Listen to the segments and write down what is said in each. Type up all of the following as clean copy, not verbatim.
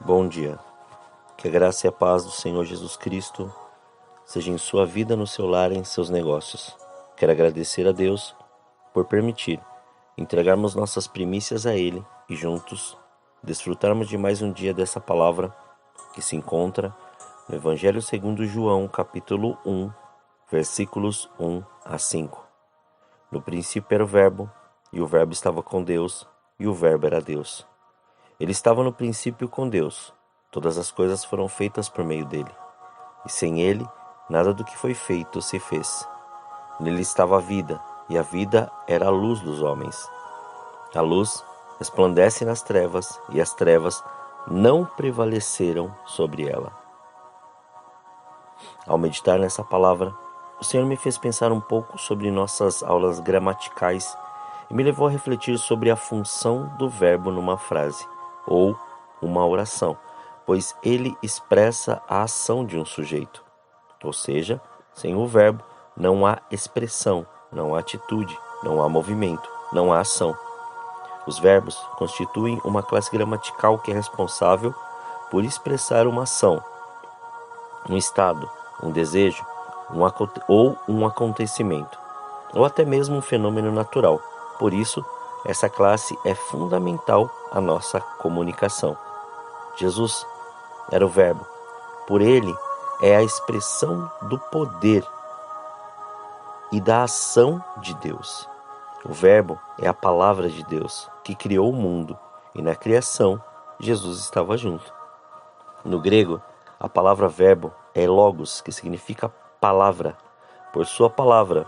Bom dia. Que a graça e a paz do Senhor Jesus Cristo seja em sua vida, no seu lar e em seus negócios. Quero agradecer a Deus por permitir entregarmos nossas primícias a Ele e juntos desfrutarmos de mais um dia dessa palavra que se encontra no Evangelho segundo João, capítulo 1, versículos 1 a 5. No princípio era o Verbo, e o Verbo estava com Deus, e o Verbo era Deus. Ele estava no princípio com Deus. Todas as coisas foram feitas por meio dele, e sem ele, nada do que foi feito se fez. Nele estava a vida, e a vida era a luz dos homens. A luz resplandece nas trevas, e as trevas não prevaleceram sobre ela. Ao meditar nessa palavra, o Senhor me fez pensar um pouco sobre nossas aulas gramaticais e me levou a refletir sobre a função do verbo numa frase ou uma oração, pois ele expressa a ação de um sujeito. Ou seja, sem o verbo não há expressão, não há atitude, não há movimento, não há ação. Os verbos constituem uma classe gramatical que é responsável por expressar uma ação, um estado, um desejo, um acontecimento, ou até mesmo um fenômeno natural. Por isso, essa classe é fundamental à nossa comunicação. Jesus era o Verbo. Por ele é a expressão do poder e da ação de Deus. O Verbo é a palavra de Deus que criou o mundo, e na criação Jesus estava junto. No grego, a palavra verbo é logos, que significa palavra. Por sua palavra,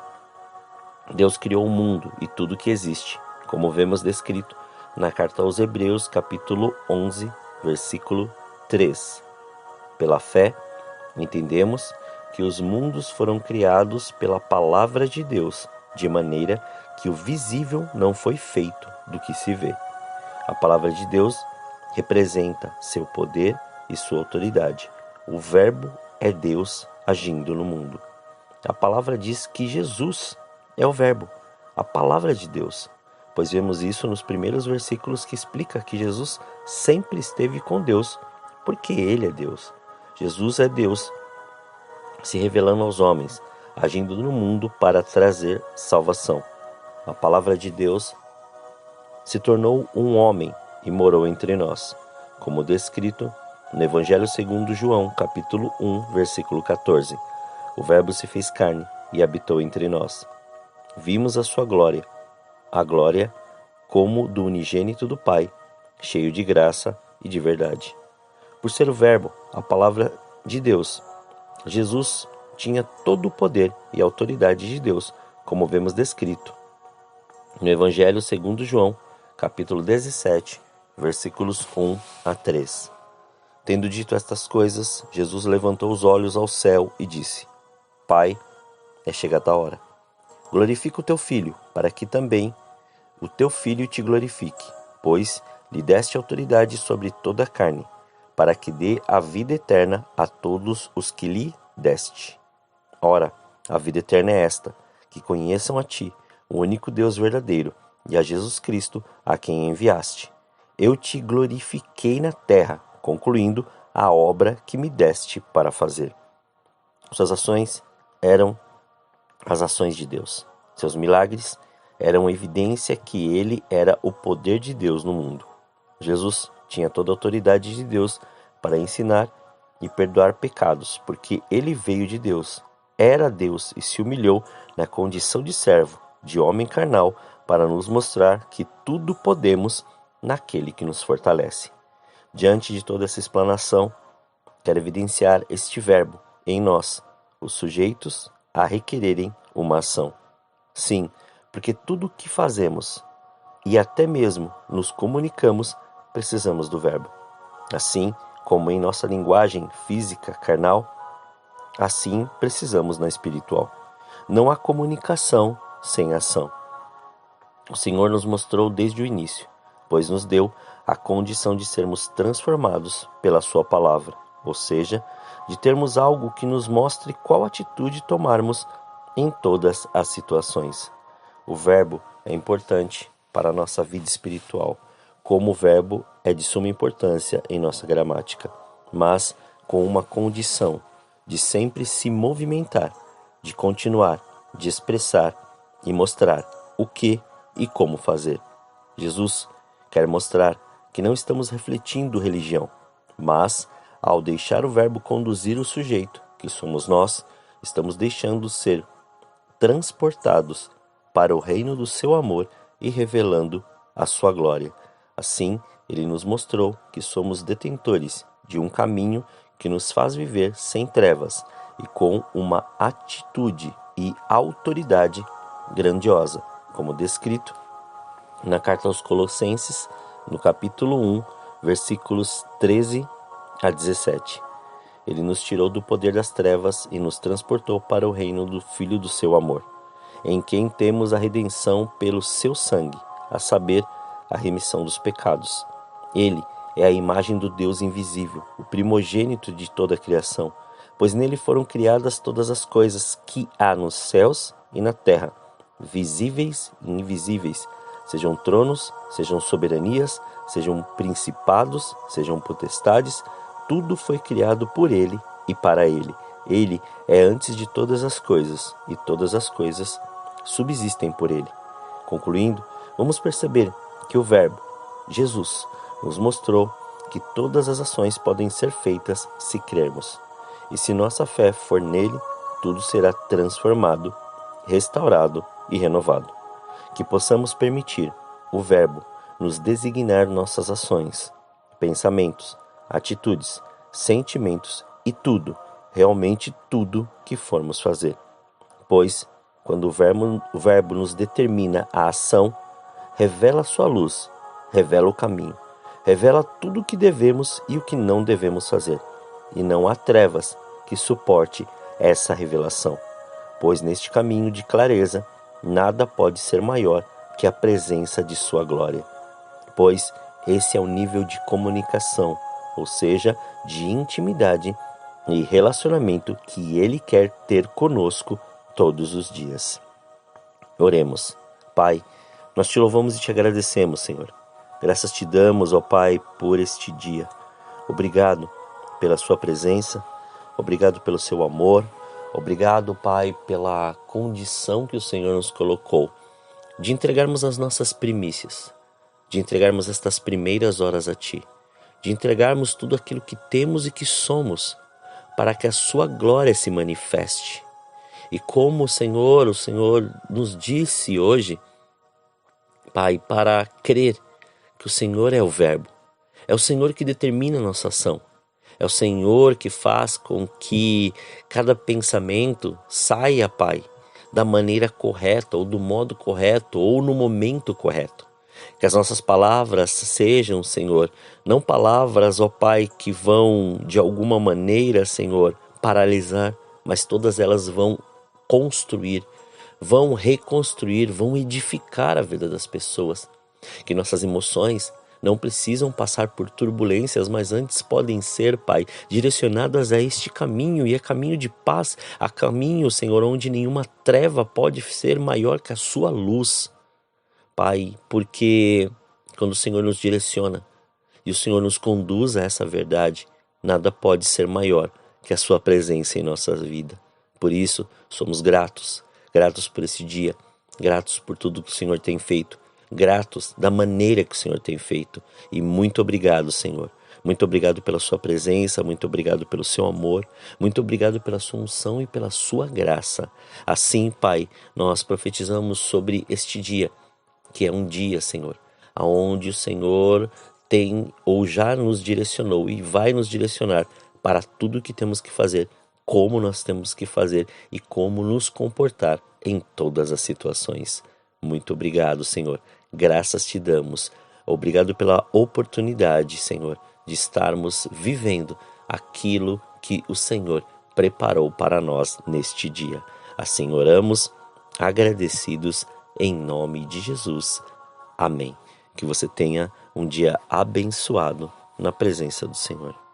Deus criou o mundo e tudo que existe, como vemos descrito na carta aos Hebreus, capítulo 11, versículo 3. Pela fé, entendemos que os mundos foram criados pela palavra de Deus, de maneira que o visível não foi feito do que se vê. A palavra de Deus representa seu poder e sua autoridade. O Verbo é Deus agindo no mundo. A palavra diz que Jesus é o Verbo, a palavra de Deus, pois vemos isso nos primeiros versículos que explica que Jesus sempre esteve com Deus, porque Ele é Deus. Jesus é Deus se revelando aos homens, agindo no mundo para trazer salvação. A palavra de Deus se tornou um homem e morou entre nós, como descrito no Evangelho segundo João, capítulo 1, versículo 14. O Verbo se fez carne e habitou entre nós. Vimos a sua glória, a glória como do unigênito do Pai, cheio de graça e de verdade. Por ser o Verbo, a palavra de Deus, Jesus tinha todo o poder e autoridade de Deus, como vemos descrito no Evangelho segundo João, capítulo 17, versículos 1 a 3. Tendo dito estas coisas, Jesus levantou os olhos ao céu e disse: Pai, é chegada a hora. Glorifica o teu Filho, para que também o teu Filho te glorifique, pois lhe deste autoridade sobre toda a carne, para que dê a vida eterna a todos os que lhe deste. Ora, a vida eterna é esta, que conheçam a ti, o único Deus verdadeiro, e a Jesus Cristo, a quem enviaste. Eu te glorifiquei na terra, concluindo a obra que me deste para fazer. Suas ações eram as ações de Deus. Seus milagres eram evidência que ele era o poder de Deus no mundo. Jesus tinha toda a autoridade de Deus para ensinar e perdoar pecados, porque ele veio de Deus, era Deus e se humilhou na condição de servo, de homem carnal, para nos mostrar que tudo podemos naquele que nos fortalece. Diante de toda essa explanação, quero evidenciar este verbo em nós, os sujeitos a requererem uma ação. Sim, porque tudo o que fazemos e até mesmo nos comunicamos, precisamos do verbo. Assim como em nossa linguagem física carnal, assim precisamos na espiritual. Não há comunicação sem ação. O Senhor nos mostrou desde o início, pois nos deu a condição de sermos transformados pela sua palavra, ou seja, de termos algo que nos mostre qual atitude tomarmos em todas as situações. O verbo é importante para a nossa vida espiritual, como o verbo é de suma importância em nossa gramática, mas com uma condição de sempre se movimentar, de continuar, de expressar e mostrar o que e como fazer. Jesus quer mostrar que não estamos refletindo religião, mas, ao deixar o verbo conduzir o sujeito, que somos nós, estamos deixando ser transportados para o reino do seu amor e revelando a sua glória. Assim, ele nos mostrou que somos detentores de um caminho que nos faz viver sem trevas e com uma atitude e autoridade grandiosa, como descrito na carta aos Colossenses, no capítulo 1, versículos 13 a 17. Ele nos tirou do poder das trevas e nos transportou para o reino do Filho do seu amor, em quem temos a redenção pelo seu sangue, a saber, a remissão dos pecados. Ele é a imagem do Deus invisível, o primogênito de toda a criação, pois nele foram criadas todas as coisas que há nos céus e na terra, visíveis e invisíveis, sejam tronos, sejam soberanias, sejam principados, sejam potestades, tudo foi criado por ele e para ele. Ele é antes de todas as coisas, e todas as coisas subsistem por ele. Concluindo, vamos perceber que o Verbo, Jesus, nos mostrou que todas as ações podem ser feitas se crermos. E se nossa fé for nele, tudo será transformado, restaurado e renovado. Que possamos permitir o Verbo nos designar nossas ações, pensamentos, atitudes, sentimentos e tudo, realmente tudo que formos fazer. Pois, quando o verbo nos determina a ação, revela sua luz, revela o caminho, revela tudo o que devemos e o que não devemos fazer. E não há trevas que suporte essa revelação, pois neste caminho de clareza, nada pode ser maior que a presença de sua glória. Pois esse é o nível de comunicação, ou seja, de intimidade e relacionamento que Ele quer ter conosco todos os dias. Oremos. Pai, nós te louvamos e te agradecemos, Senhor. Graças te damos, ó Pai, por este dia. Obrigado pela sua presença, obrigado pelo seu amor, obrigado, Pai, pela condição que o Senhor nos colocou de entregarmos as nossas primícias, de entregarmos estas primeiras horas a Ti, de entregarmos tudo aquilo que temos e que somos, para que a Sua glória se manifeste. E como o Senhor nos disse hoje, Pai, para crer que o Senhor é o Verbo, é o Senhor que determina a nossa ação, é o Senhor que faz com que cada pensamento saia, Pai, da maneira correta, ou do modo correto, ou no momento correto. Que as nossas palavras sejam, Senhor, não palavras, ó Pai, que vão de alguma maneira, Senhor, paralisar, mas todas elas vão construir, vão reconstruir, vão edificar a vida das pessoas. Que nossas emoções não precisam passar por turbulências, mas antes podem ser, Pai, direcionadas a este caminho, e é caminho de paz, a caminho, Senhor, onde nenhuma treva pode ser maior que a sua luz. Pai, porque quando o Senhor nos direciona e o Senhor nos conduz a essa verdade, nada pode ser maior que a sua presença em nossa vida. Por isso, somos gratos por esse dia, gratos por tudo que o Senhor tem feito, gratos da maneira que o Senhor tem feito. E muito obrigado, Senhor. Muito obrigado pela sua presença, muito obrigado pelo seu amor, muito obrigado pela sua unção e pela sua graça. Assim, Pai, nós profetizamos sobre este dia, que é um dia, Senhor, aonde o Senhor tem ou já nos direcionou e vai nos direcionar para tudo o que temos que fazer, como nós temos que fazer e como nos comportar em todas as situações. Muito obrigado, Senhor. Graças te damos. Obrigado pela oportunidade, Senhor, de estarmos vivendo aquilo que o Senhor preparou para nós neste dia. Assim oramos, agradecidos em nome de Jesus. Amém. Que você tenha um dia abençoado na presença do Senhor.